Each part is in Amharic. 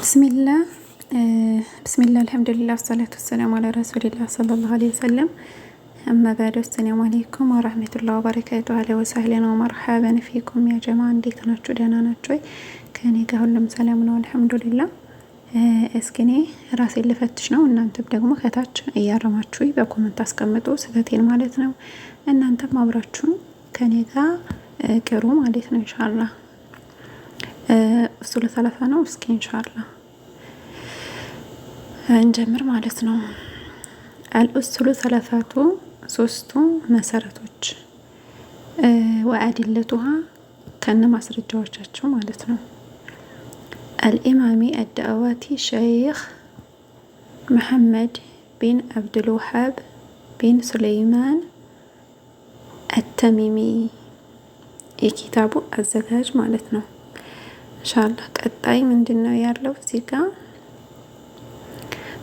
ብስሚላህ አልሐምዱሊላህ ሰላቱ ወሰላሙ አላ ረሱሊላህ ሰለላሁ ዐለይሂ ወሰለም። አማ ባዕድ አሰላሙ አለይኩም ወራህመቱላሂ ወበረካቱ። አህለ ወሰህለን ወመርሐበን ፊኩም ያ ጀማ፣ እንዴት ናችሁ? ደህና ናችሁ ወይ? ከኔ ጋር ሁሉም ሰላም ነው አልሐምዱሊላህ። እስኪ እኔ ራሴን ልፈትሽ ነው፣ እናንተም ደግሞ ከታች እያረማችሁ በኮመንት አስቀምጡ ስህተቴን ማለት ነው። እናንተም አብራችሁን ከኔ ጋር ቅሩ ማለት ነው ኢንሻአላህ። ኡሱሉ ሰለፋ ነው። እስኪ ኢንሻአላህ እንጀምር ማለት ነው። አልኡሱሉ ሰለፋቱ ሶስቱ መሰረቶች ወአዲለቱሃ ከነ ማስረጃዎቻቸው ማለት ነው። አልኢማሚ አዳዋቲ ሸይኽ መሐመድ ቢን አብዱልወሃብ ቢን ሱለይማን አተሚሚ የኪታቡ አዘጋጅ ማለት ነው። ኢንሻአላህ ቀጣይ ምንድነው ያለው እዚህ ጋር?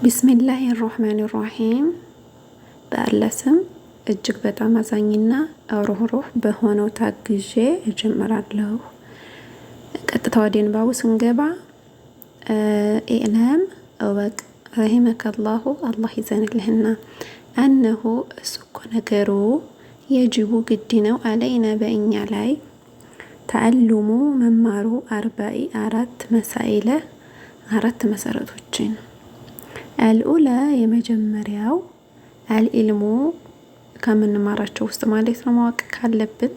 ቢስሚላሂ ራህማኒ ራሂም በአላህ ስም እጅግ በጣም አዛኝና ሩህሩህ በሆነው ታግዤ እጀምራለሁ። ቀጥታ ወደ ንባቡ ስንገባ ኢዕላም እወቅ ረሂመከላሁ አላህ ይዘንልህና አነሁ እሱ እኮ ነገሩ የጅቡ ግድ ነው አለይና በእኛ ላይ ተአልሙ መማሩ አርባኢ አራት መሳኢለ አራት መሰረቶችን አልኡላ የመጀመሪያው አልኢልሙ ከምንማራቸው ውስጥ ማለት ነው ማወቅ ካለብን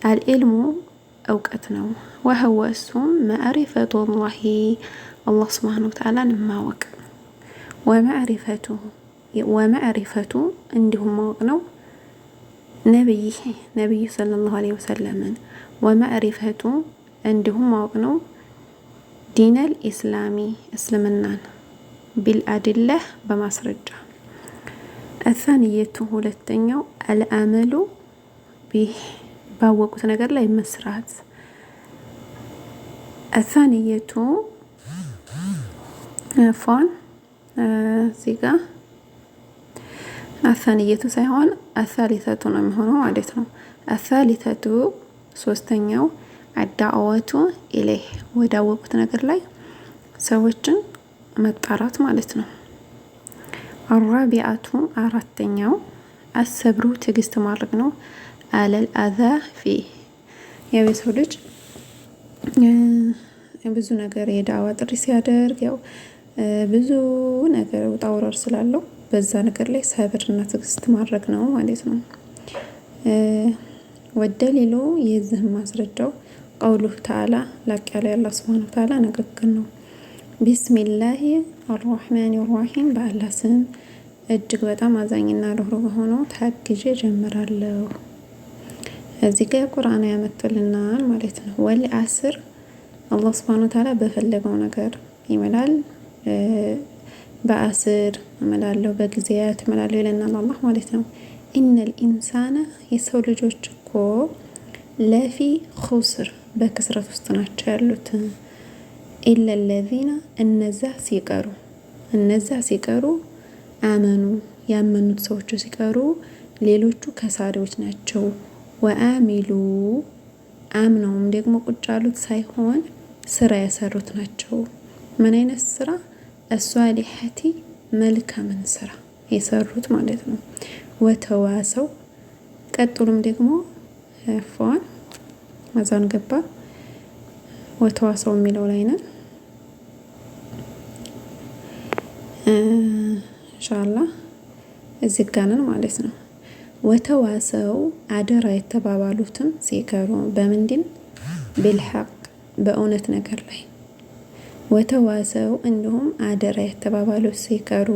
አልኢልሙ እውቀት ነው። ወህወ እሱም መዕሪፈቱላሂ አላህ ሱብሓነሁ ወተዓላን ማወቅ ወመዕሪፈቱ እንዲሁም ማወቅ ነው ነቢይ ሰለላሁ ዐለይሂ ወሰለምን ወመዕሪፈቱ እንዲሁም ማወቅ ነው ዲነል ኢስላሚ እስልምናን ቢልአድለህ በማስረጃ አሳንየቱ ሁለተኛው አልአመሉ ቢህ ባወቁት ነገር ላይ መስራት አሳንየቱ አፋን ዚጋ አሳንየቱ ሳይሆን አሳሊተቱ ነው የሚሆነው ማለት ነው። አሳሊተቱ ሶስተኛው አዳዕወቱ ኢለይህ ወዳወቁት ነገር ላይ ሰዎችን መጣራት ማለት ነው። አራቢአቱ አራተኛው አሰብሩ ትዕግስት ማድረግ ነው። አለል አዛ ፊህ ያው የሰው ልጅ ብዙ ነገር የዳዋ ጥሪ ሲያደርግ ያው ብዙ ነገር ውጣ ውረድ ስላለው በዛ ነገር ላይ ሰብርና ትዕግስት ማድረግ ነው ማለት ነው። ወደሊሉ የዚህ ማስረጃው ቀውሉሁ ተዓላ ላቅ ያለ አላህ ሱብሓነሁ ወተዓላ ንግግር ነው። ቢስሚላሂ አርራህማኒ ራሂም በአላህ ስም እጅግ በጣም አዛኝና ሩህሩህ በሆነው ታግዤ ጀምራለሁ። እዚህ ጋር ቁርአን ያመጡልናል ማለት ነው። ወል አስር አላህ ሱብሓነሁ ወተዓላ በፈለገው ነገር ይመላል። በአስር እመላለሁ በጊዜያት እመላለሁ ይለናል አላህ ማለት ነው። ኢነል ኢንሳነ የሰው ልጆች እኮ ለፊ ኹስር በክስረት ውስጥ ናቸው ያሉት። ኢለ ለዚነ እነዛ ሲቀሩ አመኑ ያመኑት ሰዎች ሲቀሩ ሌሎቹ ከሳሪዎች ናቸው። ወአሚሉ አምነውም ደግሞ ቁጭ ያሉት ሳይሆን ስራ የሰሩት ናቸው። ምን አይነት ስራ? አሷሊሐቲ መልካምን ስራ የሰሩት ማለት ነው። ወተዋሰው ቀጥሉም ደግሞ ፏን ማዛን ገባ ወተዋሰው የሚለው ላይ ነን ኢንሻአላህ እዚህ ጋር ነን ማለት ነው። ወተዋሰው አደራ የተባባሉትም ሲቀሩ በምንድን ቢልሐቅ በእውነት ነገር ላይ ወተዋሰው እንዲሁም አደራ የተባባሉት ሲቀሩ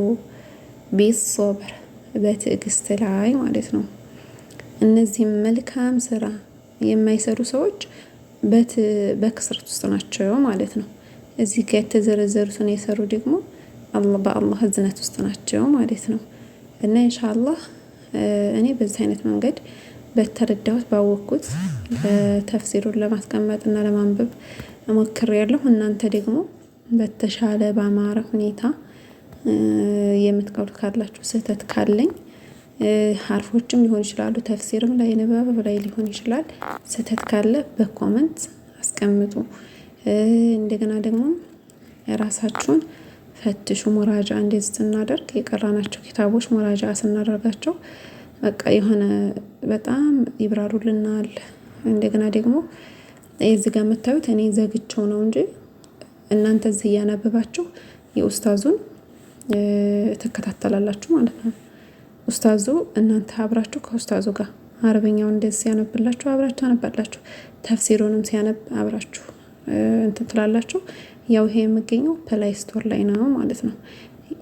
ቢሶብር በትዕግስት ላይ ማለት ነው። እነዚህም መልካም ስራ የማይሰሩ ሰዎች በክስረት ውስጥ ናቸው ማለት ነው። እዚህ ጋር የተዘረዘሩትን የሰሩ ደግሞ በአላህ እዝነት ውስጥ ናቸው ማለት ነው። እና ኢንሻአላህ እኔ በዚህ አይነት መንገድ በተረዳሁት ባወቅኩት ተፍሲሩን ለማስቀመጥ እና ለማንበብ እሞክራለሁ። እናንተ ደግሞ በተሻለ ባማረ ሁኔታ የምትቀሩት ካላችሁ ስህተት ካለኝ ሐርፎችም ሊሆን ይችላሉ፣ ተፍሲርም ላይ ንባብ ላይ ሊሆን ይችላል። ስህተት ካለ በኮመንት አስቀምጡ። እንደገና ደግሞ ራሳችሁን ፈትሹ። ሙራጃ እንደዚህ ስናደርግ የቀራናቸው ኪታቦች ሙራጃ ስናደርጋቸው በቃ የሆነ በጣም ይብራሩልናል። እንደገና ደግሞ እዚህ ጋር የምታዩት እኔ ዘግቸው ነው እንጂ እናንተ እዚህ እያነበባችሁ የኡስታዙን ትከታተላላችሁ ማለት ነው። ኡስታዙ እናንተ አብራችሁ ከኡስታዙ ጋር አረበኛውን እንደዚህ ሲያነብላችሁ አብራችሁ አነባላችሁ። ተፍሲሩንም ሲያነብ አብራችሁ እንትን ትላላችሁ። ያው ይሄ የሚገኘው ፕላይ ስቶር ላይ ነው ማለት ነው።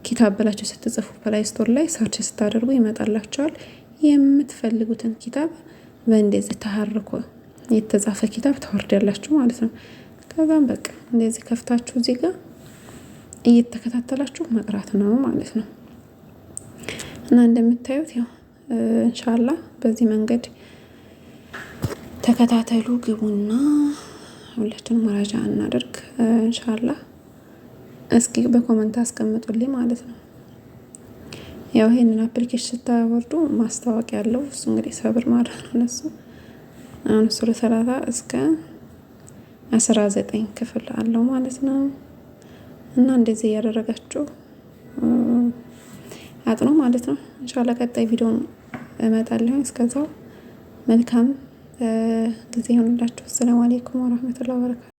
ኪታብ ብላችሁ ስትጽፉ ፕላይ ስቶር ላይ ሰርች ስታደርጉ ይመጣላችኋል። የምትፈልጉትን ኪታብ በእንደዚህ ተሐርኮ የተጻፈ ኪታብ ታወርዳላችሁ ማለት ነው። ከዛም በቃ እንደዚህ ከፍታችሁ እዚህ ጋር እየተከታተላችሁ መቅራት ነው ማለት ነው። እና እንደምታዩት ያው ኢንሻአላህ በዚህ መንገድ ተከታተሉ። ግቡና ሁላችንም መራጃ እናደርግ ኢንሻአላህ። እስኪ በኮመንት አስቀምጡልኝ ማለት ነው። ያው ይሄንን አፕሊኬሽን ስታወርዱ ማስታወቂያ ያለው እሱ እንግዲህ ሰብር ማድረግ ነው ለሱ። አሁን ሱራ 30 እስከ 19 ክፍል አለው ማለት ነው። እና እንደዚህ ያደረጋችሁ አጥኖ ማለት ነው። ኢንሻአላህ ቀጣይ ቪዲዮ እመጣለሁ። እስከዛው መልካም ጊዜ ይሁንላችሁ። ሰላም አለይኩም ወራህመቱላሂ ወበረካቱ።